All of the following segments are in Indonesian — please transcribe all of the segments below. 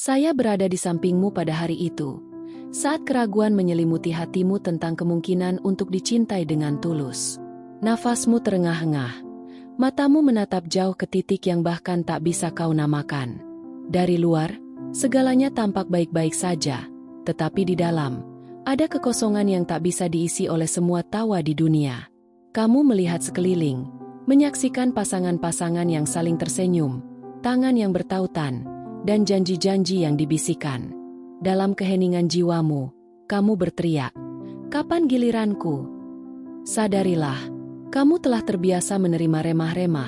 Saya berada di sampingmu pada hari itu, saat keraguan menyelimuti hatimu tentang kemungkinan untuk dicintai dengan tulus. Nafasmu terengah-engah, matamu menatap jauh ke titik yang bahkan tak bisa kau namakan. Dari luar, segalanya tampak baik-baik saja, tetapi di dalam, ada kekosongan yang tak bisa diisi oleh semua tawa di dunia. Kamu melihat sekeliling, menyaksikan pasangan-pasangan yang saling tersenyum, tangan yang bertautan, dan janji-janji yang dibisikkan. Dalam keheningan jiwamu, kamu berteriak, "Kapan giliranku?" Sadarilah, kamu telah terbiasa menerima remah-remah,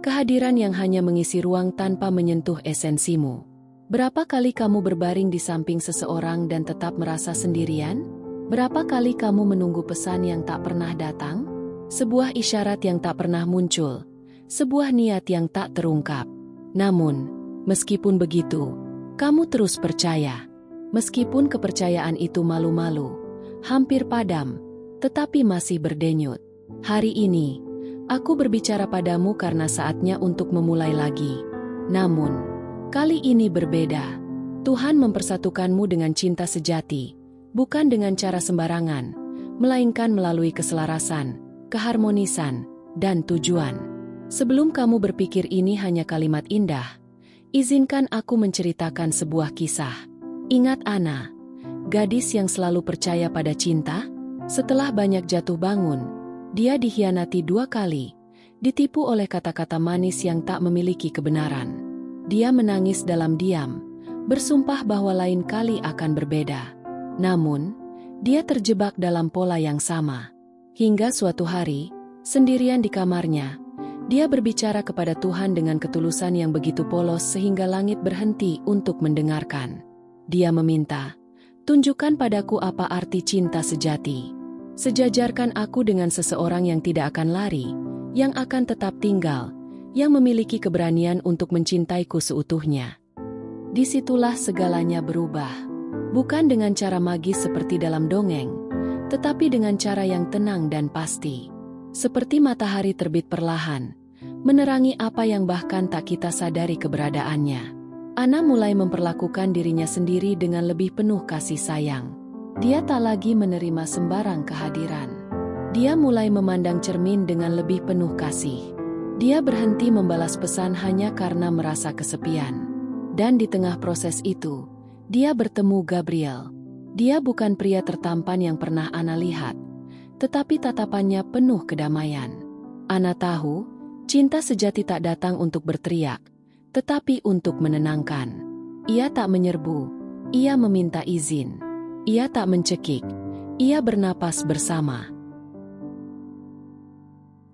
kehadiran yang hanya mengisi ruang tanpa menyentuh esensimu. Berapa kali kamu berbaring di samping seseorang dan tetap merasa sendirian? Berapa kali kamu menunggu pesan yang tak pernah datang? Sebuah isyarat yang tak pernah muncul, sebuah niat yang tak terungkap. Namun, meskipun begitu, kamu terus percaya. Meskipun kepercayaan itu malu-malu, hampir padam, tetapi masih berdenyut. Hari ini, aku berbicara padamu karena saatnya untuk memulai lagi. Namun, kali ini berbeda. Tuhan mempersatukanmu dengan cinta sejati, bukan dengan cara sembarangan, melainkan melalui keselarasan, keharmonisan, dan tujuan. Sebelum kamu berpikir ini hanya kalimat indah, izinkan aku menceritakan sebuah kisah. Ingat Ana, gadis yang selalu percaya pada cinta? Setelah banyak jatuh bangun, dia dikhianati 2 kali, ditipu oleh kata-kata manis yang tak memiliki kebenaran. Dia menangis dalam diam, bersumpah bahwa lain kali akan berbeda. Namun, dia terjebak dalam pola yang sama. Hingga suatu hari, sendirian di kamarnya, dia berbicara kepada Tuhan dengan ketulusan yang begitu polos sehingga langit berhenti untuk mendengarkan. Dia meminta, "Tunjukkan padaku apa arti cinta sejati. Sejajarkan aku dengan seseorang yang tidak akan lari, yang akan tetap tinggal, yang memiliki keberanian untuk mencintaiku seutuhnya." Disitulah segalanya berubah. Bukan dengan cara magis seperti dalam dongeng, tetapi dengan cara yang tenang dan pasti. Seperti matahari terbit perlahan, menerangi apa yang bahkan tak kita sadari keberadaannya. Ana mulai memperlakukan dirinya sendiri dengan lebih penuh kasih sayang. Dia tak lagi menerima sembarang kehadiran. Dia mulai memandang cermin dengan lebih penuh kasih. Dia berhenti membalas pesan hanya karena merasa kesepian. Dan di tengah proses itu, dia bertemu Gabriel. Dia bukan pria tertampan yang pernah Ana lihat, tetapi tatapannya penuh kedamaian. Ana tahu, cinta sejati tak datang untuk berteriak, tetapi untuk menenangkan. Ia tak menyerbu, ia meminta izin. Ia tak mencekik, ia bernapas bersama.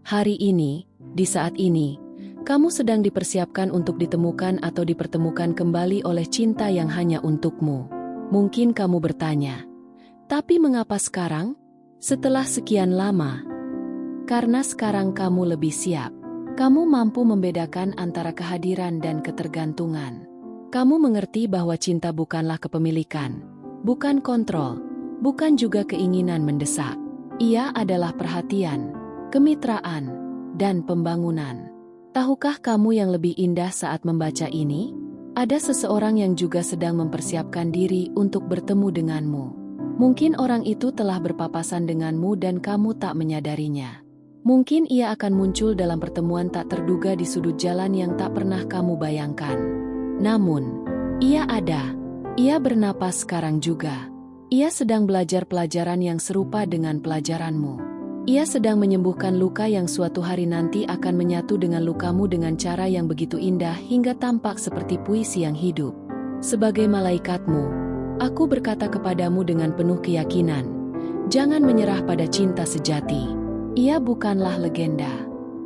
Hari ini, di saat ini, kamu sedang dipersiapkan untuk ditemukan atau dipertemukan kembali oleh cinta yang hanya untukmu. Mungkin kamu bertanya, "Tapi mengapa sekarang? Setelah sekian lama?" Karena sekarang kamu lebih siap. Kamu mampu membedakan antara kehadiran dan ketergantungan. Kamu mengerti bahwa cinta bukanlah kepemilikan, bukan kontrol, bukan juga keinginan mendesak. Ia adalah perhatian, kemitraan, dan pembangunan. Tahukah kamu yang lebih indah saat membaca ini? Ada seseorang yang juga sedang mempersiapkan diri untuk bertemu denganmu. Mungkin orang itu telah berpapasan denganmu dan kamu tak menyadarinya. Mungkin ia akan muncul dalam pertemuan tak terduga di sudut jalan yang tak pernah kamu bayangkan. Namun, ia ada. Ia bernapas sekarang juga. Ia sedang belajar pelajaran yang serupa dengan pelajaranmu. Ia sedang menyembuhkan luka yang suatu hari nanti akan menyatu dengan lukamu dengan cara yang begitu indah hingga tampak seperti puisi yang hidup. Sebagai malaikatmu, aku berkata kepadamu dengan penuh keyakinan, jangan menyerah pada cinta sejati. Ia bukanlah legenda.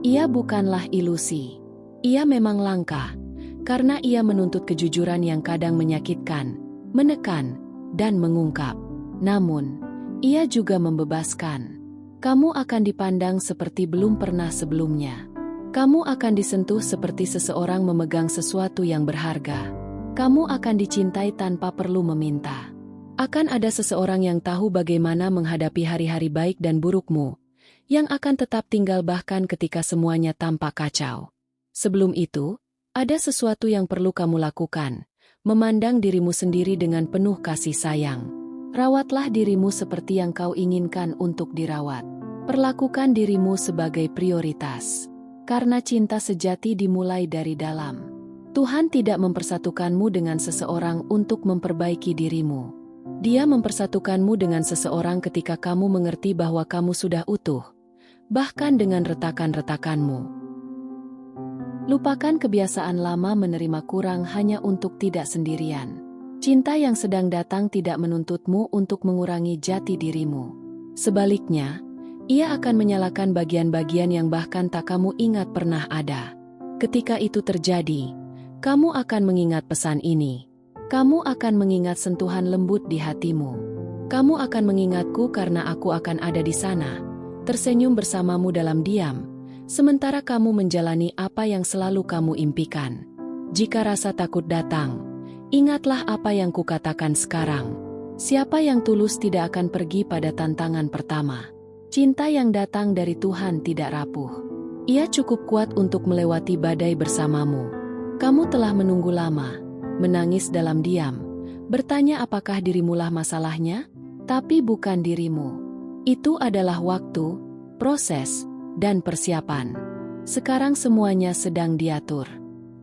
Ia bukanlah ilusi. Ia memang langka, karena ia menuntut kejujuran yang kadang menyakitkan, menekan, dan mengungkap. Namun, ia juga membebaskan. Kamu akan dipandang seperti belum pernah sebelumnya. Kamu akan disentuh seperti seseorang memegang sesuatu yang berharga. Kamu akan dicintai tanpa perlu meminta. Akan ada seseorang yang tahu bagaimana menghadapi hari-hari baik dan burukmu, yang akan tetap tinggal bahkan ketika semuanya tampak kacau. Sebelum itu, ada sesuatu yang perlu kamu lakukan, memandang dirimu sendiri dengan penuh kasih sayang. Rawatlah dirimu seperti yang kau inginkan untuk dirawat. Perlakukan dirimu sebagai prioritas. Karena cinta sejati dimulai dari dalam. Tuhan tidak mempersatukanmu dengan seseorang untuk memperbaiki dirimu. Dia mempersatukanmu dengan seseorang ketika kamu mengerti bahwa kamu sudah utuh, bahkan dengan retakan-retakanmu. Lupakan kebiasaan lama menerima kurang hanya untuk tidak sendirian. Cinta yang sedang datang tidak menuntutmu untuk mengurangi jati dirimu. Sebaliknya, ia akan menyalakan bagian-bagian yang bahkan tak kamu ingat pernah ada. Ketika itu terjadi, kamu akan mengingat pesan ini. Kamu akan mengingat sentuhan lembut di hatimu. Kamu akan mengingatku karena aku akan ada di sana, tersenyum bersamamu dalam diam, sementara kamu menjalani apa yang selalu kamu impikan. Jika rasa takut datang, ingatlah apa yang kukatakan sekarang. Siapa yang tulus tidak akan pergi pada tantangan pertama. Cinta yang datang dari Tuhan tidak rapuh. Ia cukup kuat untuk melewati badai bersamamu. Kamu telah menunggu lama, menangis dalam diam, bertanya apakah dirimulah masalahnya, tapi bukan dirimu. Itu adalah waktu, proses, dan persiapan. Sekarang semuanya sedang diatur.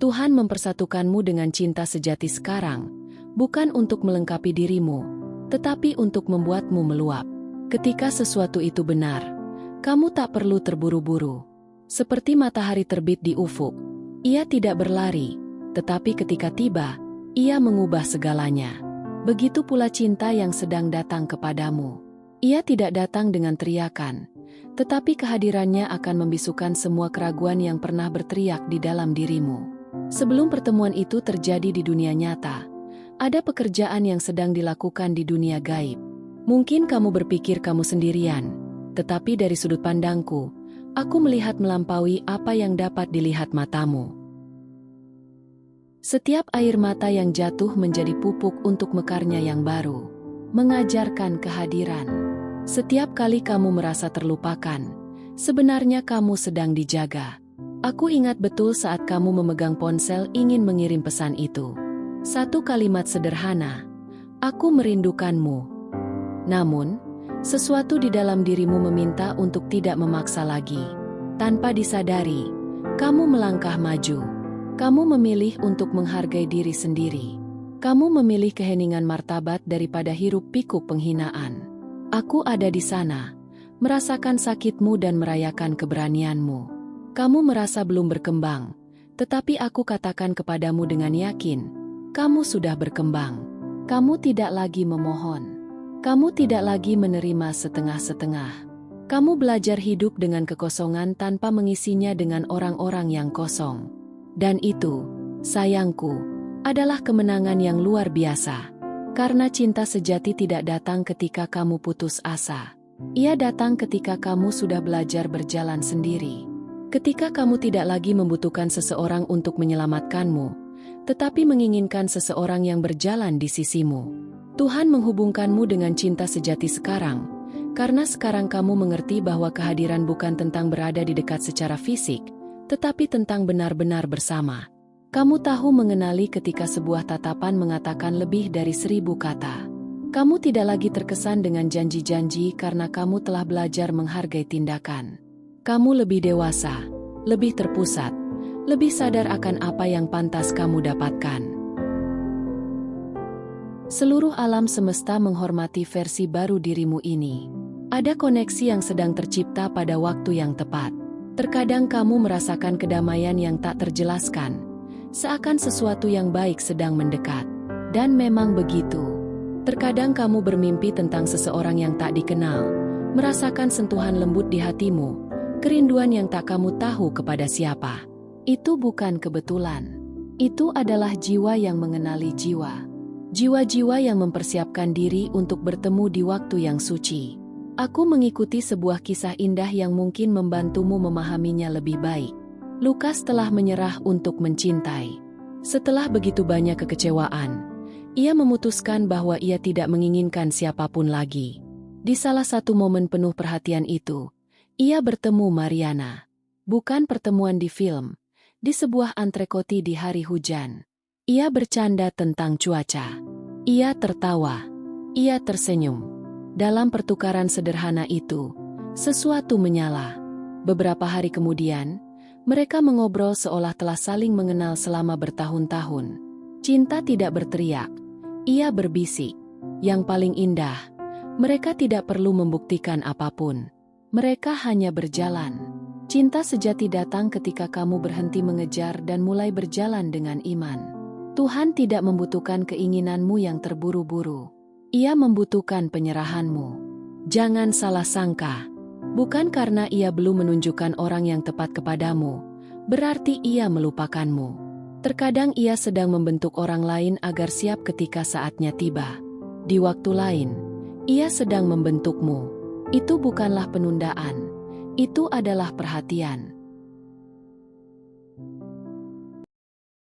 Tuhan mempersatukanmu dengan cinta sejati sekarang, bukan untuk melengkapi dirimu, tetapi untuk membuatmu meluap. Ketika sesuatu itu benar, kamu tak perlu terburu-buru. Seperti matahari terbit di ufuk, ia tidak berlari, tetapi ketika tiba, ia mengubah segalanya. Begitu pula cinta yang sedang datang kepadamu. Ia tidak datang dengan teriakan, tetapi kehadirannya akan membisukan semua keraguan yang pernah berteriak di dalam dirimu. Sebelum pertemuan itu terjadi di dunia nyata, ada pekerjaan yang sedang dilakukan di dunia gaib. Mungkin kamu berpikir kamu sendirian, tetapi dari sudut pandangku, aku melihat melampaui apa yang dapat dilihat matamu. Setiap air mata yang jatuh menjadi pupuk untuk mekarnya yang baru, mengajarkan kehadiran. Setiap kali kamu merasa terlupakan, sebenarnya kamu sedang dijaga. Aku ingat betul saat kamu memegang ponsel ingin mengirim pesan itu. Satu kalimat sederhana, "Aku merindukanmu." Namun, sesuatu di dalam dirimu meminta untuk tidak memaksa lagi. Tanpa disadari, kamu melangkah maju. Kamu memilih untuk menghargai diri sendiri. Kamu memilih keheningan martabat daripada hiruk-pikuk penghinaan. Aku ada di sana, merasakan sakitmu dan merayakan keberanianmu. Kamu merasa belum berkembang, tetapi aku katakan kepadamu dengan yakin, kamu sudah berkembang. Kamu tidak lagi memohon. Kamu tidak lagi menerima setengah-setengah. Kamu belajar hidup dengan kekosongan tanpa mengisinya dengan orang-orang yang kosong. Dan itu, sayangku, adalah kemenangan yang luar biasa. Karena cinta sejati tidak datang ketika kamu putus asa. Ia datang ketika kamu sudah belajar berjalan sendiri. Ketika kamu tidak lagi membutuhkan seseorang untuk menyelamatkanmu, tetapi menginginkan seseorang yang berjalan di sisimu. Tuhan menghubungkanmu dengan cinta sejati sekarang, karena sekarang kamu mengerti bahwa kehadiran bukan tentang berada di dekat secara fisik, tetapi tentang benar-benar bersama. Kamu tahu mengenali ketika sebuah tatapan mengatakan lebih dari 1000 kata. Kamu tidak lagi terkesan dengan janji-janji karena kamu telah belajar menghargai tindakan. Kamu lebih dewasa, lebih terpusat, lebih sadar akan apa yang pantas kamu dapatkan. Seluruh alam semesta menghormati versi baru dirimu ini. Ada koneksi yang sedang tercipta pada waktu yang tepat. Terkadang kamu merasakan kedamaian yang tak terjelaskan, seakan sesuatu yang baik sedang mendekat. Dan memang begitu. Terkadang kamu bermimpi tentang seseorang yang tak dikenal, merasakan sentuhan lembut di hatimu, kerinduan yang tak kamu tahu kepada siapa. Itu bukan kebetulan. Itu adalah jiwa yang mengenali jiwa. Jiwa-jiwa yang mempersiapkan diri untuk bertemu di waktu yang suci. Aku mengikuti sebuah kisah indah yang mungkin membantumu memahaminya lebih baik. Lukas telah menyerah untuk mencintai. Setelah begitu banyak kekecewaan, ia memutuskan bahwa ia tidak menginginkan siapapun lagi. Di salah satu momen penuh perhatian itu, ia bertemu Mariana. Bukan pertemuan di film, di sebuah antrekoti di hari hujan. Ia bercanda tentang cuaca. Ia tertawa. Ia tersenyum. Dalam pertukaran sederhana itu, sesuatu menyala. Beberapa hari kemudian, mereka mengobrol seolah telah saling mengenal selama bertahun-tahun. Cinta tidak berteriak. Ia berbisik. Yang paling indah, mereka tidak perlu membuktikan apapun. Mereka hanya berjalan. Cinta sejati datang ketika kamu berhenti mengejar dan mulai berjalan dengan iman. Tuhan tidak membutuhkan keinginanmu yang terburu-buru. Ia membutuhkan penyerahanmu. Jangan salah sangka. Bukan karena Ia belum menunjukkan orang yang tepat kepadamu, berarti Ia melupakanmu. Terkadang Ia sedang membentuk orang lain agar siap ketika saatnya tiba. Di waktu lain, Ia sedang membentukmu. Itu bukanlah penundaan. Itu adalah perhatian.